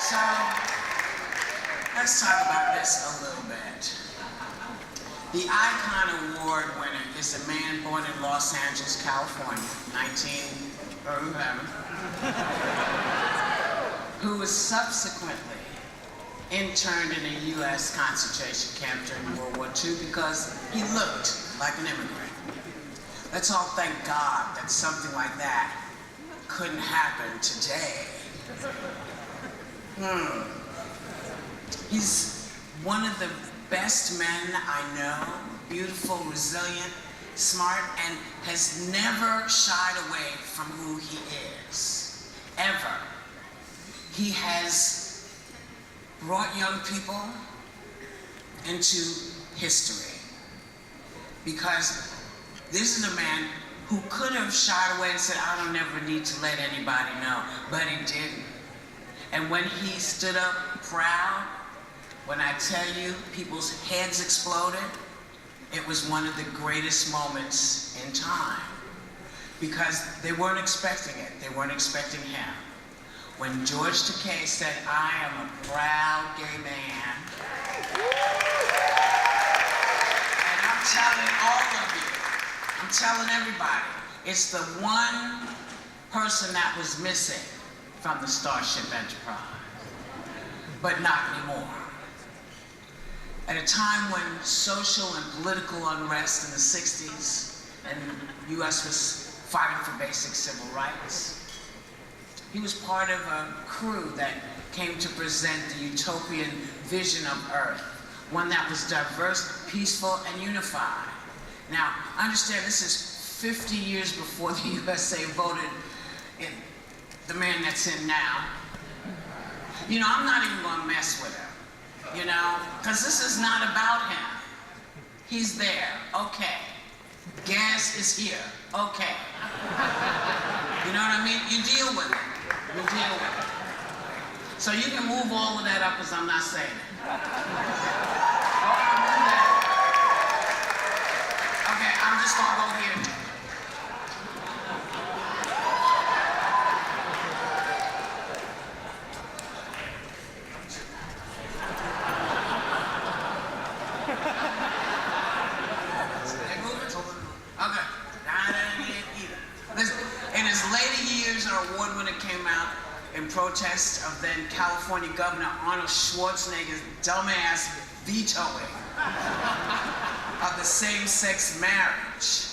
So, let's talk about this a little bit. The Icon Award winner is a man born in Los Angeles, California, 1911, who was subsequently interned in a U.S. concentration camp during World War II because he looked like an immigrant. Let's all thank God that something like that couldn't happen today. He's one of the best men I know, beautiful, resilient, smart, and has never shied away from who he is, ever. He has brought young people into history because this is a man who could have shied away and said, I don't never need to let anybody know, but he didn't. And when he stood up proud, when I tell you people's heads exploded, it was one of the greatest moments in time because they weren't expecting it. They weren't expecting him. When George Takei said, I am a proud gay man, and I'm telling all of you, I'm telling everybody, it's the one person that was missing from the Starship Enterprise, but not anymore. At a time when social and political unrest in the 60s and the U.S. was fighting for basic civil rights, he was part of a crew that came to present the utopian vision of Earth, one that was diverse, peaceful, and unified. Now, understand this is 50 years before the USA voted in the man that's in now. You know, I'm not even gonna mess with him, you know, because this is not about him. He's there, okay. Gas is here, okay. You know what I mean? You deal with it. You deal with it. So you can move all of that up because I'm not saying it. Okay, I'm just gonna go here. In his later years, an award winner came out in protest of then California Governor Arnold Schwarzenegger's dumbass vetoing of the same-sex marriage.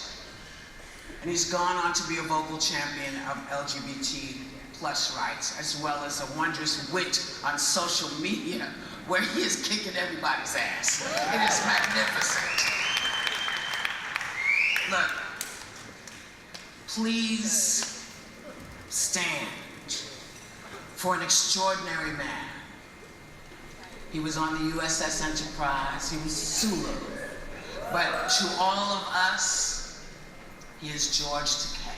And he's gone on to be a vocal champion of LGBT plus rights, as well as a wondrous wit on social media, where he is kicking everybody's ass. It is magnificent. Look, please stand for an extraordinary man. He was on the USS Enterprise, he was Sulu. But to all of us, he is George Takei.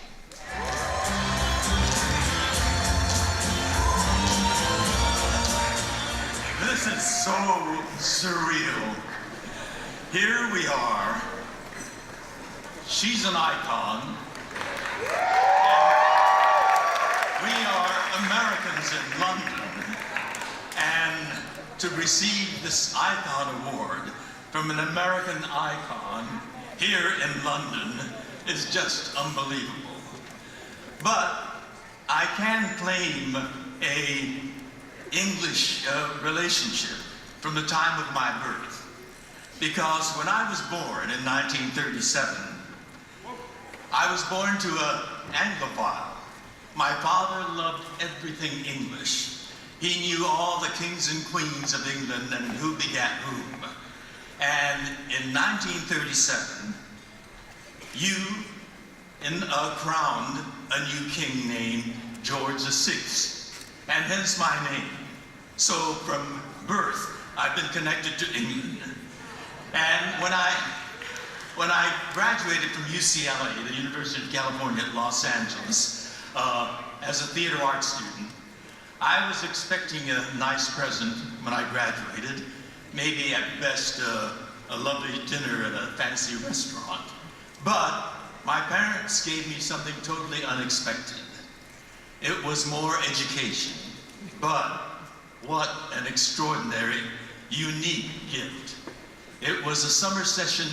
This is so surreal. Here we are. She's an icon. We are Americans in London. And to receive this Icon Award from an American icon here in London is just unbelievable. But I can claim a English relationship from the time of my birth. Because when I was born in 1937, I was born to an Anglophile. My father loved everything English. He knew all the kings and queens of England and who begat whom. And in 1937, you crowned a new king named George VI. And hence my name. So from birth, I've been connected to England. And when I graduated from UCLA, the University of California at Los Angeles, as a theater arts student, I was expecting a nice present when I graduated, maybe at best a lovely dinner at a fancy restaurant. But my parents gave me something totally unexpected. It was more education. But What an extraordinary, unique gift. It was a summer session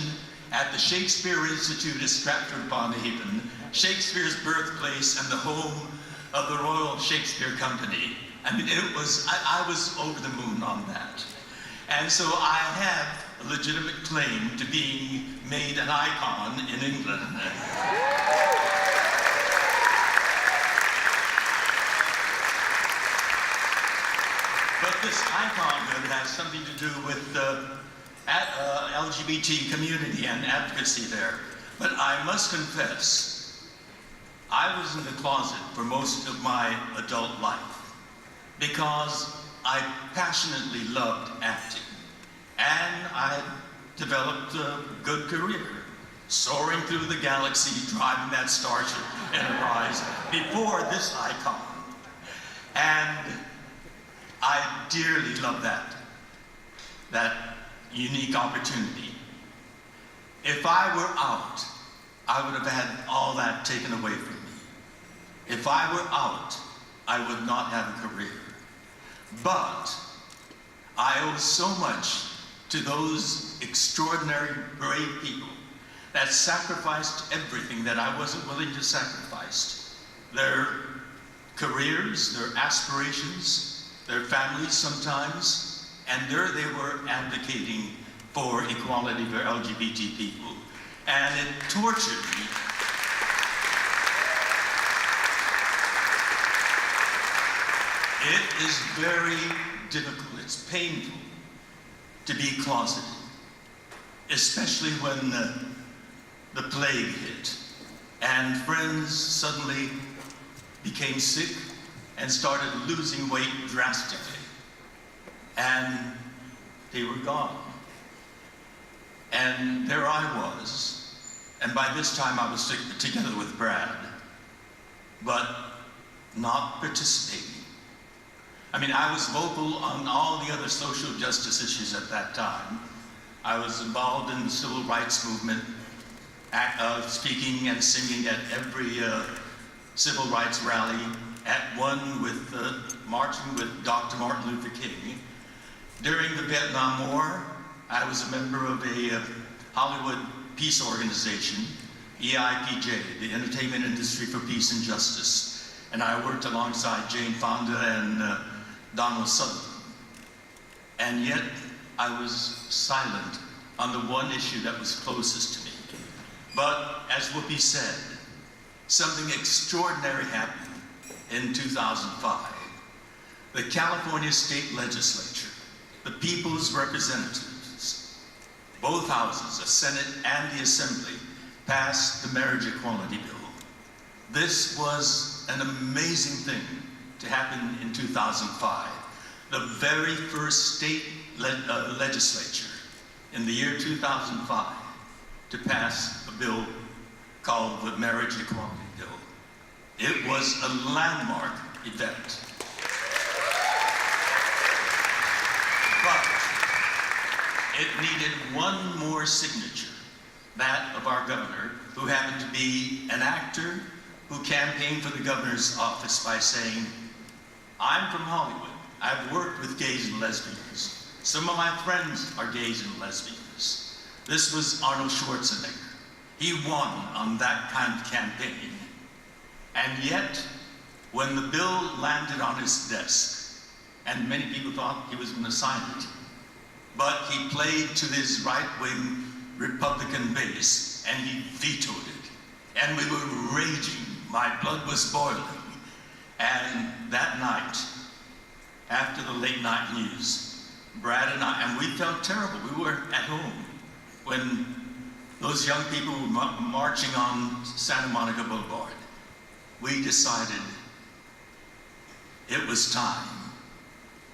at the Shakespeare Institute at Stratford-upon-Avon, Shakespeare's birthplace and the home of the Royal Shakespeare Company. I mean, I was over the moon on that. And so I have a legitimate claim to being made an icon in England. But this iconhood has something to do with the LGBT community and advocacy there. But I must confess, I was in the closet for most of my adult life because I passionately loved acting. And I developed a good career, soaring through the galaxy, driving that Starship Enterprise before this icon. And I dearly love that unique opportunity. If I were out, I would have had all that taken away from me. If I were out, I would not have a career. But I owe so much to those extraordinary, brave people that sacrificed everything that I wasn't willing to sacrifice. Their careers, their aspirations, their families sometimes, and there they were advocating for equality for LGBT people. And it tortured me. It is very difficult, it's painful to be closeted, especially when the plague hit and friends suddenly became sick and started losing weight drastically. And they were gone. And there I was, and by this time I was together with Brad, but not participating. I mean, I was vocal on all the other social justice issues at that time. I was involved in the civil rights movement, speaking and singing at every civil rights rally, at one with marching with Dr. Martin Luther King. During the Vietnam War, I was a member of a Hollywood peace organization, EIPJ, the Entertainment Industry for Peace and Justice. And I worked alongside Jane Fonda and Donald Sutherland. And yet, I was silent on the one issue that was closest to me. But as Whoopi said, something extraordinary happened in 2005. The California State Legislature, the people's representatives, both houses, the Senate and the Assembly, passed the marriage equality bill. This was an amazing thing to happen in 2005. The very first state legislature in the year 2005 to pass a bill called the Marriage Equality Bill. It was a landmark event. But it needed one more signature, that of our governor, who happened to be an actor who campaigned for the governor's office by saying, "I'm from Hollywood. I've worked with gays and lesbians. Some of my friends are gays and lesbians." This was Arnold Schwarzenegger. He won on that kind of campaign. And yet, when the bill landed on his desk, and many people thought he was going to sign it, but he played to his right-wing Republican base, and he vetoed it. And we were raging. My blood was boiling. And that night, after the late night news, Brad and I, and we felt terrible. We were at home when those young people were marching on Santa Monica Boulevard. We decided it was time.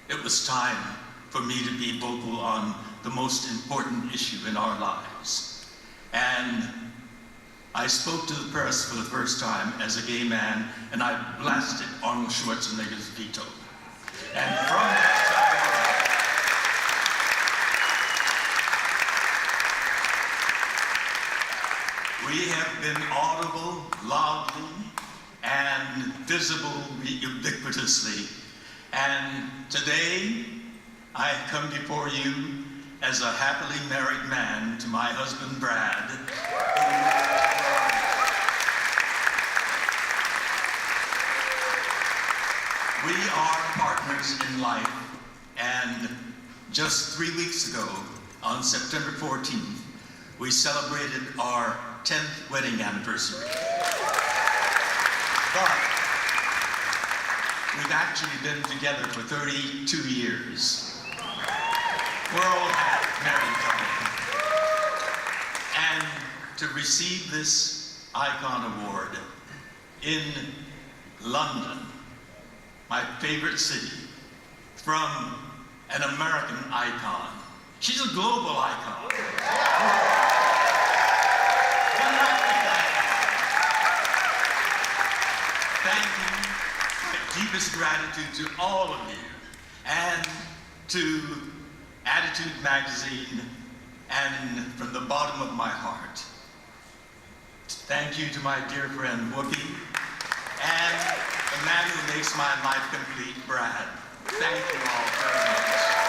It was time for me to be vocal on the most important issue in our lives. And I spoke to the press for the first time as a gay man, and I blasted Arnold Schwarzenegger's veto. And from that time on, we have been audible, loudly, and visible ubiquitously. And And today, I come before you as a happily married man to my husband, Brad. We are partners in life, and just 3 weeks ago, on September 14th, we celebrated our 10th wedding anniversary. But we've actually been together for 32 years. We're all a married couple. And to receive this Icon Award in London, my favorite city, from an American icon. She's a global icon. Thank you. My deepest gratitude to all of you, and to Attitude Magazine, and from the bottom of my heart, thank you to my dear friend Whoopi, and the man who makes my life complete, Brad. Thank you all very much.